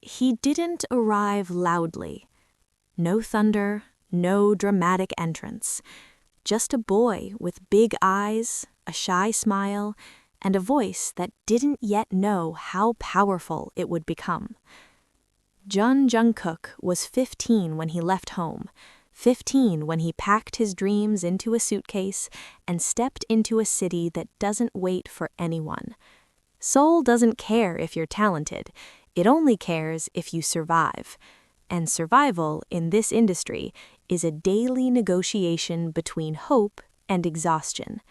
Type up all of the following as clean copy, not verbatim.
he didn't arrive loudly. No thunder, no dramatic entrance. Just a boy with big eyes, a shy smile, and a voice that didn't yet know how powerful it would become. Jeon Jungkook was 15 when he left home, 15 when he packed his dreams into a suitcase and stepped into a city that doesn't wait for anyone. Seoul doesn't care if you're talented, it only cares if you survive. And survival in this industry is a daily negotiation between hope and exhaustion.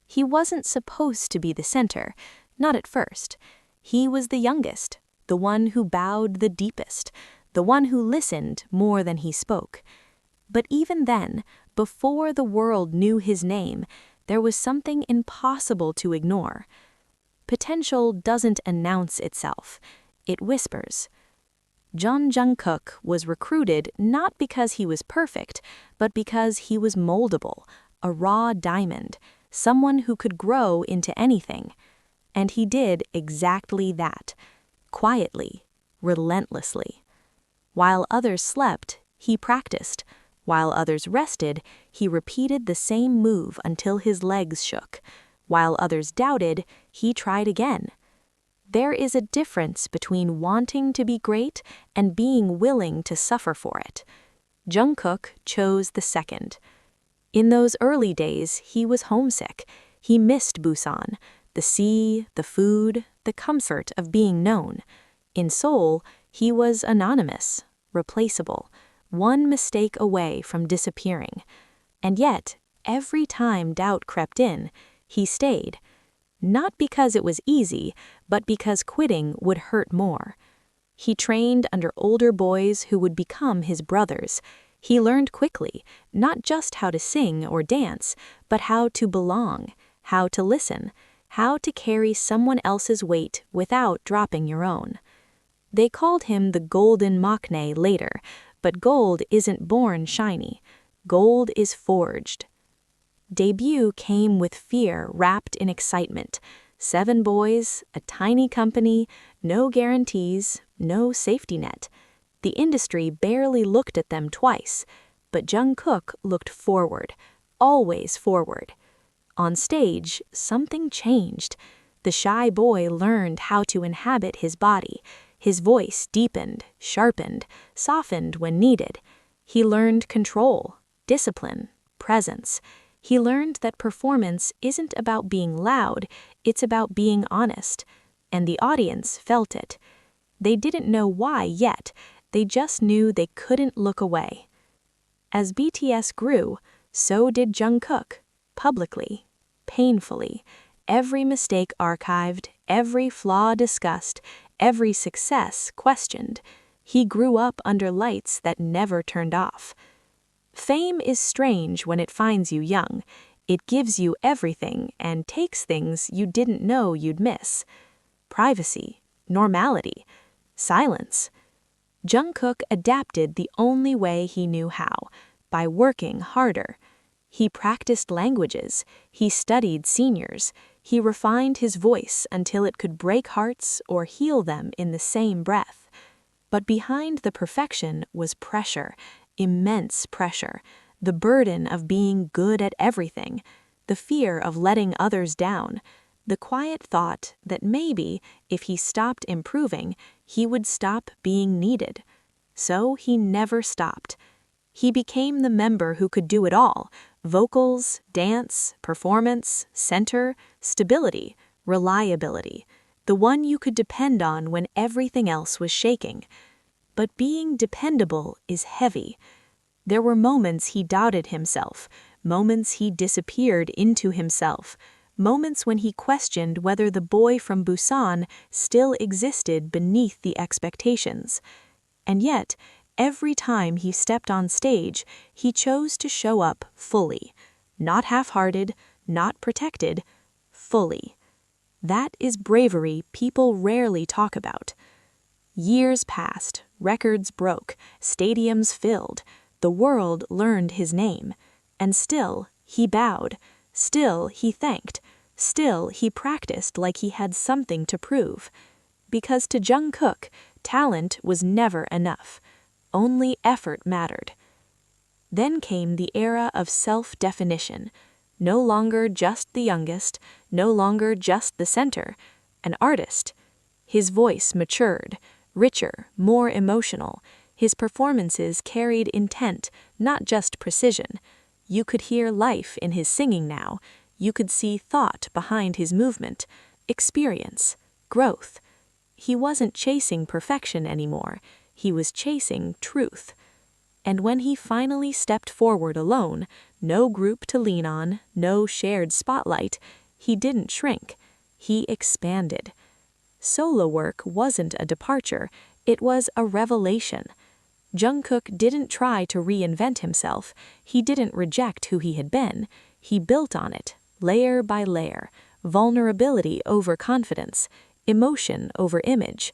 He wasn't supposed to be the center, not at first. He was the youngest, the one who bowed the deepest, the one who listened more than he spoke. But even then, before the world knew his name, there was something impossible to ignore. Potential doesn't announce itself, it whispers. Jeon Jungkook was recruited not because he was perfect, but because he was moldable, a raw diamond, someone who could grow into anything. And he did exactly that, quietly, relentlessly. While others slept, he practiced. While others rested, he repeated the same move until his legs shook. While others doubted, he tried again. There is a difference between wanting to be great and being willing to suffer for it. Jungkook chose the second. In those early days, he was homesick. He missed Busan, the sea, the food, the comfort of being known. In Seoul, he was anonymous, replaceable, one mistake away from disappearing. And yet, every time doubt crept in, he stayed. Not because it was easy, but because quitting would hurt more. He trained under older boys who would become his brothers. He learned quickly, not just how to sing or dance, but how to belong, how to listen, how to carry someone else's weight without dropping your own. They called him the golden maknae later, but gold isn't born shiny. Gold is forged. Debut came with fear wrapped in excitement. 7 boys, a tiny company, no guarantees, no safety net. The industry barely looked at them twice, but Jungkook looked forward, always forward. On stage, something changed. The shy boy learned how to inhabit his body. His voice deepened, sharpened, softened when needed. He learned control, discipline, presence. He learned that performance isn't about being loud, it's about being honest. And the audience felt it. They didn't know why yet, they just knew they couldn't look away. As BTS grew, so did Jungkook, publicly, painfully, every mistake archived, every flaw discussed, every success questioned. He grew up under lights that never turned off. Fame is strange when it finds you young. It gives you everything and takes things you didn't know you'd miss. Privacy, normality, silence. Jungkook adapted the only way he knew how, by working harder. He practiced languages, he studied seniors, he refined his voice until it could break hearts or heal them in the same breath. But behind the perfection was pressure, immense pressure, the burden of being good at everything, the fear of letting others down, the quiet thought that maybe, if he stopped improving, he would stop being needed. So he never stopped. He became the member who could do it all: vocals, dance, performance, center, stability, reliability, the one you could depend on when everything else was shaking. But being dependable is heavy. There were moments he doubted himself, moments he disappeared into himself, moments when he questioned whether the boy from Busan still existed beneath the expectations. And yet, every time he stepped on stage, he chose to show up fully, not half-hearted, not protected, fully. That is bravery people rarely talk about. Years passed, records broke, stadiums filled, the world learned his name, and still he bowed, still he thanked, still he practiced like he had something to prove. Because to Jungkook, Talent was never enough. Only effort mattered. Then came the era of self-definition. No longer just the youngest, no longer just the center, an artist. His voice matured, richer, more emotional. His performances carried intent, not just precision. You could hear life in his singing now. You could see thought behind his movement, experience, growth. He wasn't chasing perfection anymore. He was chasing truth. And when he finally stepped forward alone, no group to lean on, no shared spotlight, he didn't shrink. He expanded. Solo work wasn't a departure, it was a revelation. Jungkook didn't try to reinvent himself. He didn't reject who he had been. He built on it, layer by layer, vulnerability over confidence, emotion over image.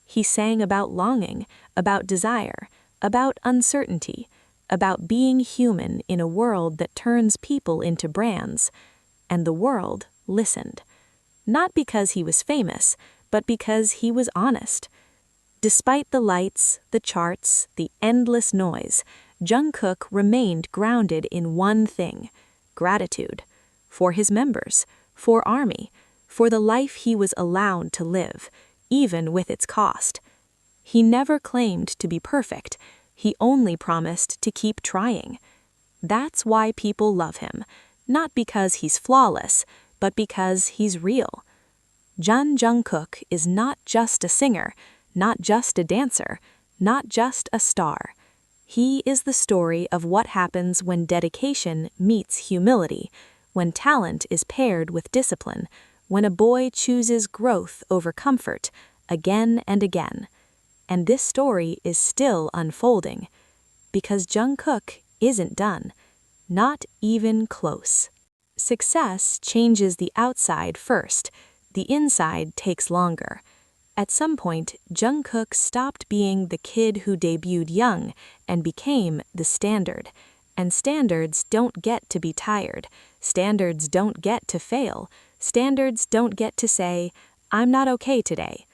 He sang about longing, about desire, about uncertainty, about being human in a world that turns people into brands. And the world listened. Not because he was famous, but because he was honest. Despite the lights, the charts, the endless noise, Jungkook remained grounded in one thing: gratitude. For his members, for ARMY, for the life he was allowed to live, even with its cost. He never claimed to be perfect. He only promised to keep trying. That's why people love him, not because he's flawless, but because he's real. Jeon Jungkook is not just a singer, not just a dancer, not just a star. He is the story of what happens when dedication meets humility, when talent is paired with discipline, when a boy chooses growth over comfort, again and again. And this story is still unfolding, because Jungkook isn't done, not even close. Success changes the outside first, the inside takes longer. At some point, Jungkook stopped being the kid who debuted young and became the standard. And standards don't get to be tired. Standards don't get to fail. Standards don't get to say, "I'm not okay today."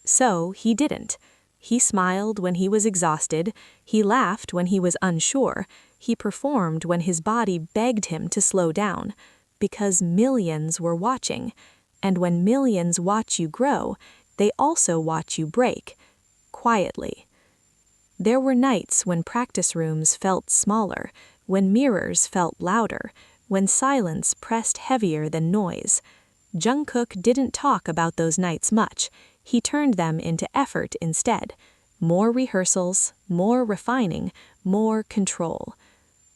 So he didn't. He smiled when he was exhausted. He laughed when he was unsure. He performed when his body begged him to slow down. Because millions were watching. And when millions watch you grow, they also watch you break, quietly. There were nights when practice rooms felt smaller, when mirrors felt louder, when silence pressed heavier than noise. Jungkook didn't talk about those nights much. He turned them into effort instead. More rehearsals, more refining, more control.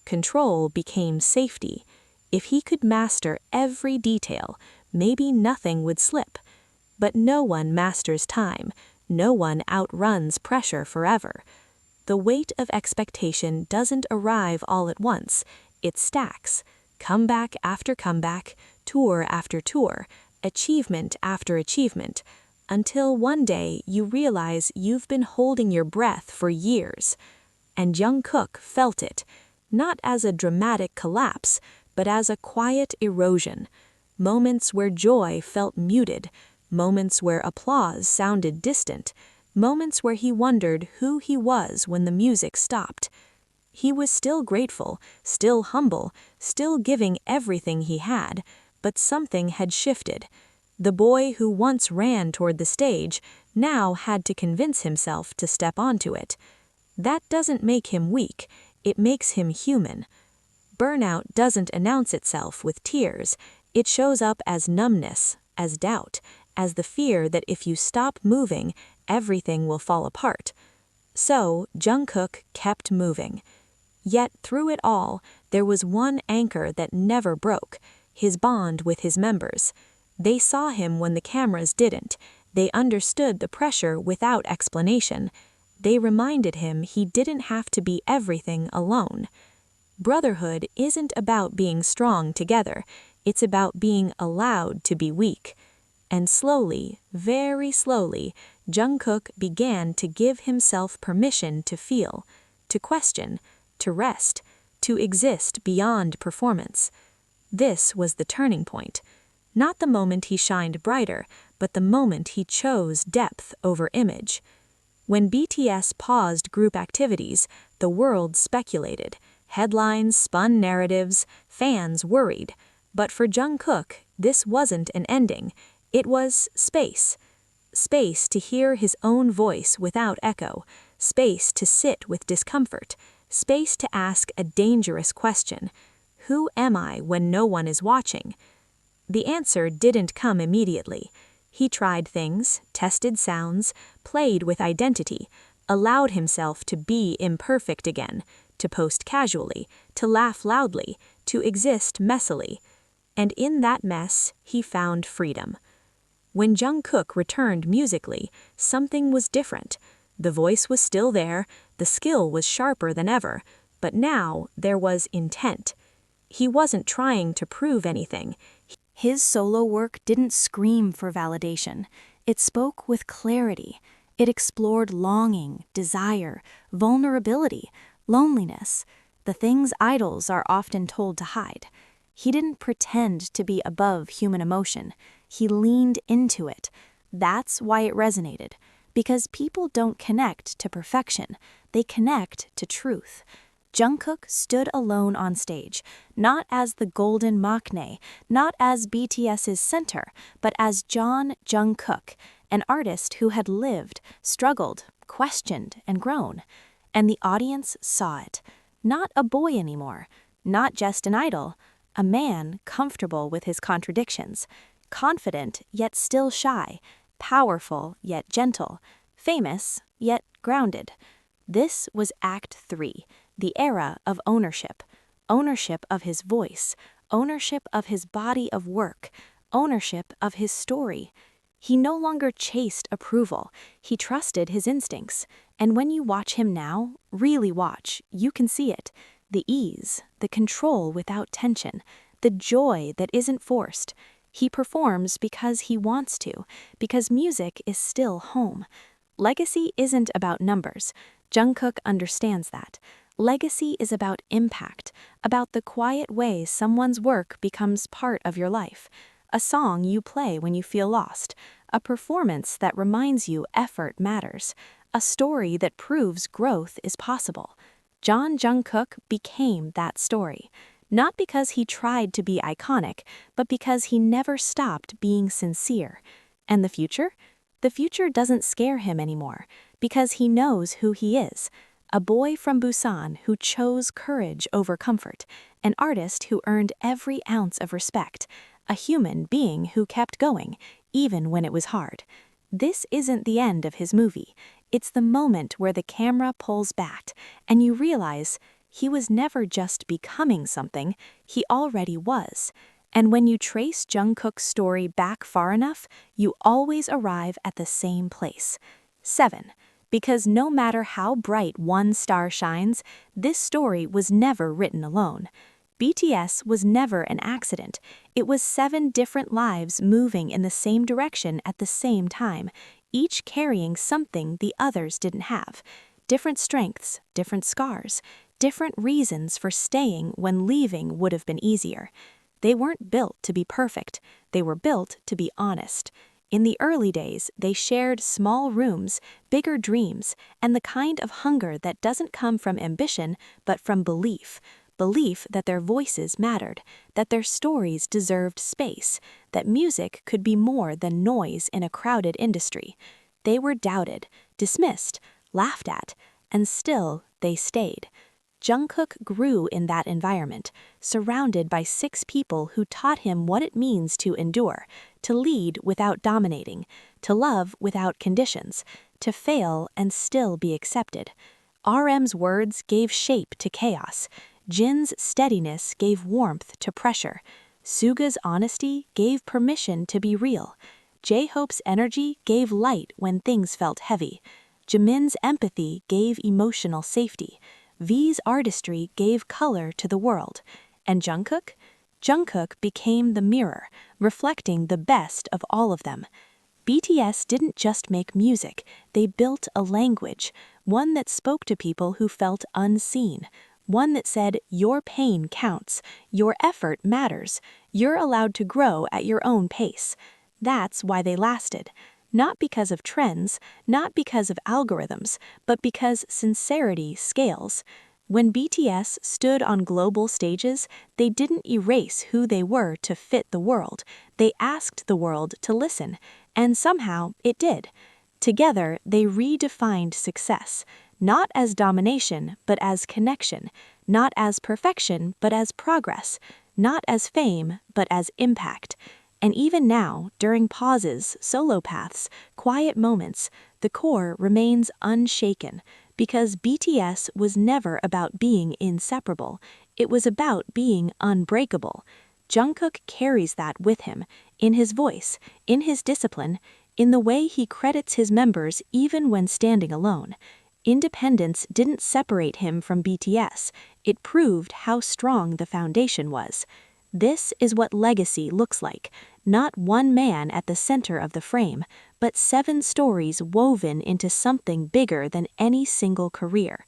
Control became safety. If he could master every detail, maybe nothing would slip. But no one masters time. No one outruns pressure forever. The weight of expectation doesn't arrive all at once. It stacks. Comeback after comeback, tour after tour, achievement after achievement, until one day you realize you've been holding your breath for years. And Jungkook felt it, not as a dramatic collapse, but as a quiet erosion. Moments where joy felt muted, moments where applause sounded distant, moments where he wondered who he was when the music stopped. He was still grateful, still humble, still giving everything he had, but something had shifted. The boy who once ran toward the stage now had to convince himself to step onto it. That doesn't make him weak, it makes him human. Burnout doesn't announce itself with tears. It shows up as numbness, as doubt, as the fear that if you stop moving, everything will fall apart. So Jungkook kept moving. Yet through it all, there was one anchor that never broke, his bond with his members. They saw him when the cameras didn't. They understood the pressure without explanation. They reminded him he didn't have to be everything alone. Brotherhood isn't about being strong together. It's about being allowed to be weak. And slowly, very slowly, Jungkook began to give himself permission to feel, to question, to rest, to exist beyond performance. This was the turning point. Not the moment he shined brighter, but the moment he chose depth over image. When BTS paused group activities, the world speculated. Headlines spun narratives, fans worried. But for Jungkook, this wasn't an ending. It was space. Space to hear his own voice without echo. Space to sit with discomfort. Space to ask a dangerous question. Who am I when no one is watching? The answer didn't come immediately. He tried things, tested sounds, played with identity, allowed himself to be imperfect again, to post casually, to laugh loudly, to exist messily. And in that mess, he found freedom. When Jungkook returned musically, something was different. The voice was still there, the skill was sharper than ever, but now there was intent. He wasn't trying to prove anything. His solo work didn't scream for validation. It spoke with clarity. It explored longing, desire, vulnerability, loneliness, the things idols are often told to hide. He didn't pretend to be above human emotion. He leaned into it. That's why it resonated. Because people don't connect to perfection. They connect to truth. Jungkook stood alone on stage, not as the golden maknae, not as BTS's center, but as Jeon Jungkook, an artist who had lived, struggled, questioned, and grown. And the audience saw it. Not a boy anymore, not just an idol, a man comfortable with his contradictions, confident yet still shy, powerful yet gentle, famous yet grounded. This was Act 3. The era of ownership. Ownership of his voice, ownership of his body of work, ownership of his story. He no longer chased approval, he trusted his instincts. And when you watch him now, really watch, you can see it. The ease, the control without tension, the joy that isn't forced. He performs because he wants to, because music is still home. Legacy isn't about numbers. Jungkook understands that. Legacy is about impact, about the quiet ways someone's work becomes part of your life. A song you play when you feel lost, a performance that reminds you effort matters, a story that proves growth is possible. Jeon Jungkook became that story, not because he tried to be iconic, but because he never stopped being sincere. And the future? The future doesn't scare him anymore, because he knows who he is. A boy from Busan who chose courage over comfort, an artist who earned every ounce of respect, a human being who kept going, even when it was hard. This isn't the end of his movie. It's the moment where the camera pulls back, and you realize he was never just becoming something, he already was. And when you trace Jungkook's story back far enough, you always arrive at the same place. 7. Because no matter how bright one star shines, this story was never written alone. BTS was never an accident. It was 7 different lives moving in the same direction at the same time, each carrying something the others didn't have. Different strengths, different scars, different reasons for staying when leaving would have been easier. They weren't built to be perfect. They were built to be honest. In the early days, they shared small rooms, bigger dreams, and the kind of hunger that doesn't come from ambition, but from belief. Belief that their voices mattered, that their stories deserved space, that music could be more than noise in a crowded industry. They were doubted, dismissed, laughed at, and still they stayed. Jungkook grew in that environment, surrounded by 6 people who taught him what it means to endure, to lead without dominating, to love without conditions, to fail and still be accepted. RM's words gave shape to chaos. Jin's steadiness gave warmth to pressure. Suga's honesty gave permission to be real. J-Hope's energy gave light when things felt heavy. Jimin's empathy gave emotional safety. V's artistry gave color to the world. And Jungkook? Jungkook became the mirror, reflecting the best of all of them. BTS didn't just make music, they built a language, one that spoke to people who felt unseen, one that said, your pain counts, your effort matters, you're allowed to grow at your own pace. That's why they lasted. Not because of trends, not because of algorithms, but because sincerity scales. When BTS stood on global stages, they didn't erase who they were to fit the world. They asked the world to listen, and somehow it did. Together, they redefined success, not as domination, but as connection, not as perfection, but as progress, not as fame, but as impact. And even now, during pauses, solo paths, quiet moments, the core remains unshaken, because BTS was never about being inseparable, it was about being unbreakable. Jungkook carries that with him, in his voice, in his discipline, in the way he credits his members even when standing alone. Independence didn't separate him from BTS, it proved how strong the foundation was. This is what legacy looks like, not one man at the center of the frame, but 7 stories woven into something bigger than any single career.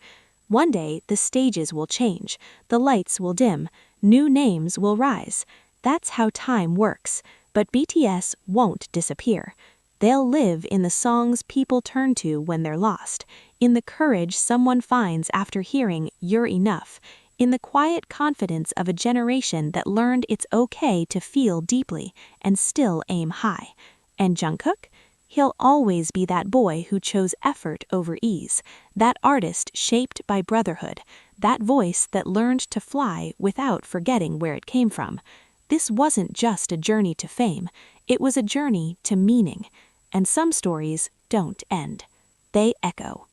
One day, the stages will change, the lights will dim, new names will rise. That's how time works, but BTS won't disappear. They'll live in the songs people turn to when they're lost, in the courage someone finds after hearing "You're Enough," in the quiet confidence of a generation that learned it's okay to feel deeply and still aim high. And Jungkook? He'll always be that boy who chose effort over ease, that artist shaped by brotherhood, that voice that learned to fly without forgetting where it came from. This wasn't just a journey to fame, it was a journey to meaning. And some stories don't end. They echo.